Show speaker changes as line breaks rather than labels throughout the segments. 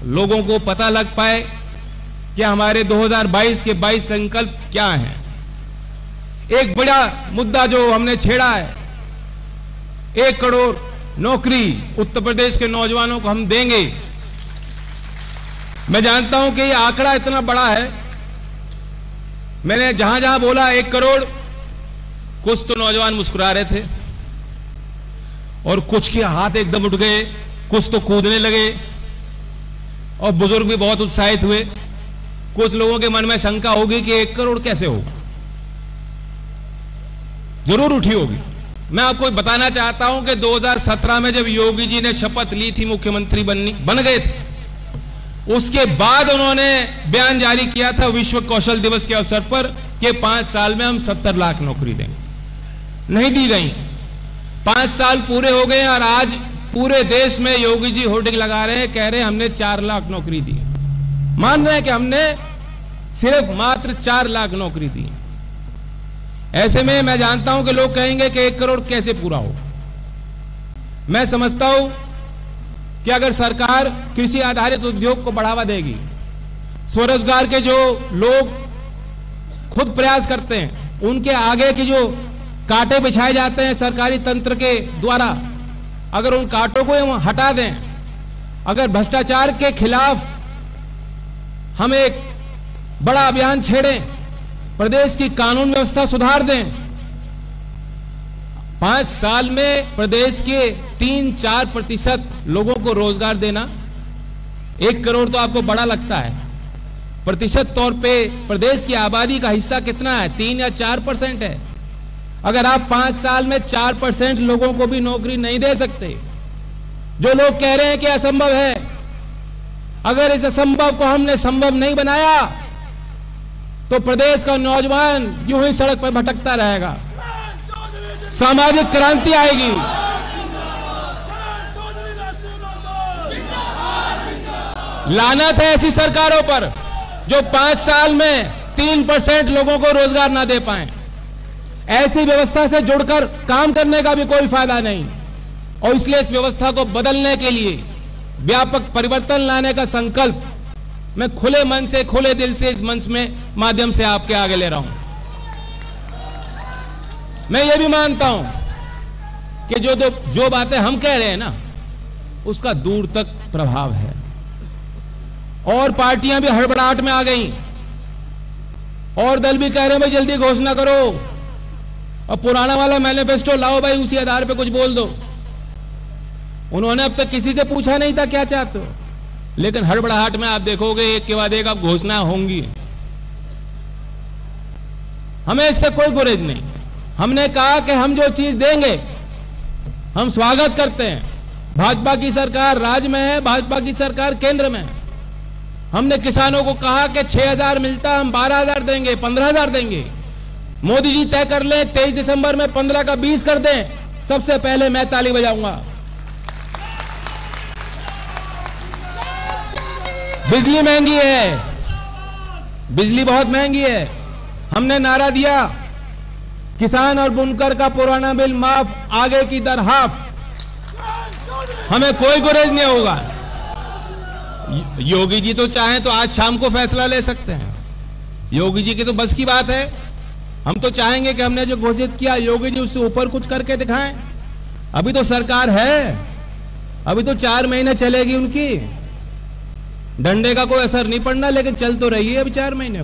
लोगों को पता लग पाए कि हमारे 2022 के 22 संकल्प क्या हैं। एक बड़ा मुद्दा जो हमने छेड़ा है, 1 करोड़ नौकरी उत्तर प्रदेश के नौजवानों को हम देंगे। मैं जानता हूं कि ये आंकड़ा इतना बड़ा है, मैंने जहां जहां बोला 1 करोड़, कुछ तो नौजवान मुस्कुरा रहे थे और कुछ के हाथ एकदम उठ गए, कुछ तो कूदने लगे और बुजुर्ग भी बहुत उत्साहित हुए। कुछ लोगों के मन में शंका होगी कि 1 करोड़ कैसे होगा, जरूर उठी होगी। मैं आपको बताना चाहता हूं कि 2017 में जब योगी जी ने शपथ ली थी, मुख्यमंत्री बन गए थे, उसके बाद उन्होंने बयान जारी किया था विश्व कौशल दिवस के अवसर पर कि 5 साल में हम 70 लाख नौकरी देंगे। नहीं दी गई। 5 साल पूरे हो गए और आज पूरे देश में योगी जी होर्डिंग लगा रहे हैं, कह रहे हैं हमने 4 लाख नौकरी दी। मान रहे हैं कि हमने सिर्फ मात्र 4 लाख नौकरी दी। ऐसे में मैं जानता हूं कि लोग कहेंगे कि 1 करोड़ कैसे पूरा हो। मैं समझता हूं कि अगर सरकार कृषि आधारित उद्योग को बढ़ावा देगी, स्वरोजगार के जो लोग खुद प्रयास करते हैं, उनके आगे की जो कांटे बिछाए जाते हैं सरकारी तंत्र के द्वारा, अगर उन कांटों को हम हटा दें, अगर भ्रष्टाचार के खिलाफ हम एक बड़ा अभियान छेड़ें, प्रदेश की कानून व्यवस्था सुधार दें, 5 साल में प्रदेश के 3-4% लोगों को रोजगार देना, 1 करोड़ तो आपको बड़ा लगता है, प्रतिशत तौर पे प्रदेश की आबादी का हिस्सा कितना है? 3 या 4% है। अगर आप 5 साल में 4% लोगों को भी नौकरी नहीं दे सकते, जो लोग कह रहे हैं कि असंभव है, अगर इस असंभव को हमने संभव नहीं बनाया तो प्रदेश का नौजवान यूं ही सड़क पर भटकता रहेगा। सामाजिक क्रांति आएगी। लानत है ऐसी सरकारों पर जो 5 साल में 3% लोगों को रोजगार ना दे पाए। ऐसी व्यवस्था से जुड़कर काम करने का भी कोई फायदा नहीं, और इसलिए इस व्यवस्था को बदलने के लिए व्यापक परिवर्तन लाने का संकल्प मैं खुले मन से, खुले दिल से इस मंच में माध्यम से आपके आगे ले रहा हूं। मैं ये भी मानता हूं कि जो बातें हम कह रहे हैं ना, उसका दूर तक प्रभाव है, और पार्टियां भी हड़बड़ाहट में आ गई, और दल भी कह रहे हैं भाई जल्दी घोषणा करो, और पुराना वाला मैनिफेस्टो लाओ भाई, उसी आधार पे कुछ बोल दो। उन्होंने अब तक किसी से पूछा नहीं था क्या चाहते हो, लेकिन हड़बड़ाहट में आप देखोगे एक के बाद एक अब घोषणा होंगी। हमें इससे कोई गुरेज नहीं। हमने कहा कि हम जो चीज देंगे हम स्वागत करते हैं। भाजपा की सरकार राज्य में है, भाजपा की सरकार केंद्र में है। हमने किसानों को कहा कि 6,000 मिलता, हम 12,000 देंगे, 15,000 देंगे। मोदी जी तय कर ले 23 दिसंबर में 15 का 20 कर दें, सबसे पहले मैं ताली बजाऊंगा। बिजली महंगी है, बिजली बहुत महंगी है। हमने नारा दिया किसान और बुनकर का पुराना बिल माफ, आगे की दर हाफ। हमें कोई गुरेज नहीं होगा। योगी जी तो चाहें तो आज शाम को फैसला ले सकते हैं, योगी जी की तो बस की बात है। हम तो चाहेंगे कि हमने जो घोषित किया योगी जी उससे ऊपर कुछ करके दिखाएं। अभी तो सरकार है, अभी तो 4 महीने चलेगी उनकी, डंडे का कोई असर नहीं पड़ना, लेकिन चल तो रही है अभी 4 महीने।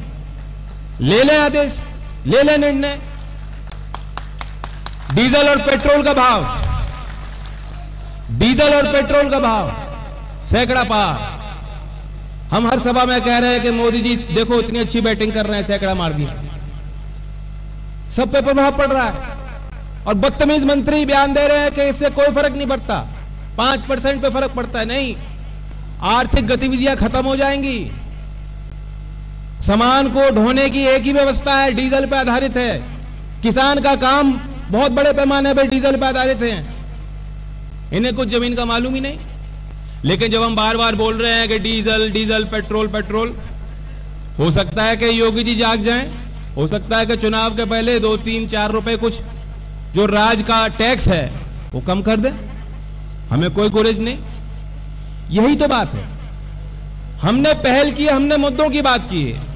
ले लें आदेश, ले लें निर्णय। डीजल और पेट्रोल का भाव, डीजल और पेट्रोल का भाव सैकड़ा पार। हम हर सभा में कह रहे हैं कि मोदी जी देखो इतनी अच्छी बैटिंग कर रहे हैं, सैकड़ा मार दिया। सब पे प्रभाव पड़ रहा है, और बदतमीज मंत्री बयान दे रहे हैं कि इससे कोई फर्क नहीं पड़ता, 5% पे फर्क पड़ता है। नहीं, आर्थिक गतिविधियां खत्म हो जाएंगी। सामान को ढोने की एक ही व्यवस्था है, डीजल पे आधारित है। किसान का काम बहुत बड़े पैमाने पर डीजल पे आधारित है। इन्हें कुछ जमीन का मालूम ही नहीं। लेकिन जब हम बार बार बोल रहे हैं कि डीजल डीजल पेट्रोल पेट्रोल, हो सकता है कि योगी जी जाग जाएं, हो सकता है कि चुनाव के पहले 2-3-4 रुपए कुछ जो राज का टैक्स है वो कम कर दे। हमें कोई गुरेज नहीं। यही तो बात है। हमने पहल की, हमने मुद्दों की बात की है।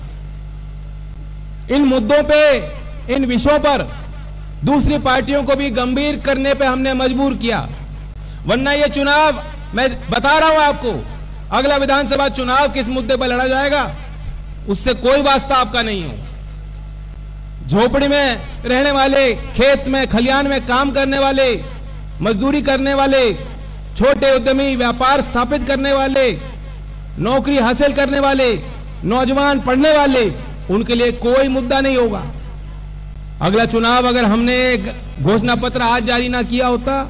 इन मुद्दों पे, इन विषयों पर दूसरी पार्टियों को भी गंभीर करने पे हमने मजबूर किया। वरना ये चुनाव, मैं बता रहा हूं आपको, अगला विधानसभा चुनाव किस मुद्दे पर लड़ा जाएगा उससे कोई वास्ता आपका नहीं हो। झोपड़ी में रहने वाले, खेत में खलिहान में काम करने वाले, मजदूरी करने वाले, छोटे उद्यमी, व्यापार स्थापित करने वाले, नौकरी हासिल करने वाले, नौजवान पढ़ने वाले, उनके लिए कोई मुद्दा नहीं होगा। अगला चुनाव अगर हमने घोषणा पत्र आज जारी ना किया होता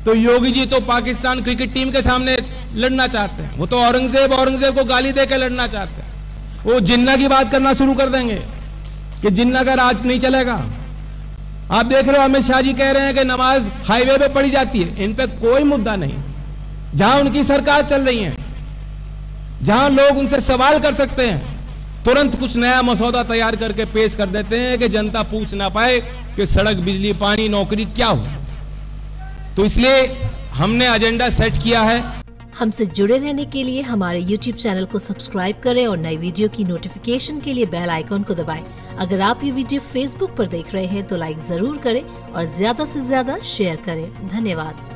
तो योगी जी तो पाकिस्तान क्रिकेट टीम के सामने लड़ना चाहते हैं। वो तो औरंगजेब को गाली देकर लड़ना चाहते हैं। वो जिन्ना की बात करना शुरू कर देंगे कि जिन्ना का राज नहीं चलेगा। आप देख रहे हो अमित शाह जी कह रहे हैं कि नमाज हाईवे पे पढ़ी जाती है। इन पे कोई मुद्दा नहीं। जहां उनकी सरकार चल रही है, जहां लोग उनसे सवाल कर सकते हैं, तुरंत कुछ नया मसौदा तैयार करके पेश कर देते हैं कि जनता पूछ ना पाए कि सड़क, बिजली, पानी, नौकरी क्या हो। तो इसलिए हमने एजेंडा सेट किया है।
हमसे जुड़े रहने के लिए हमारे YouTube चैनल को सब्सक्राइब करें और नई वीडियो की नोटिफिकेशन के लिए बेल आइकॉन को दबाएं। अगर आप ये वीडियो Facebook पर देख रहे हैं तो लाइक जरूर करें और ज्यादा से ज्यादा शेयर करें। धन्यवाद।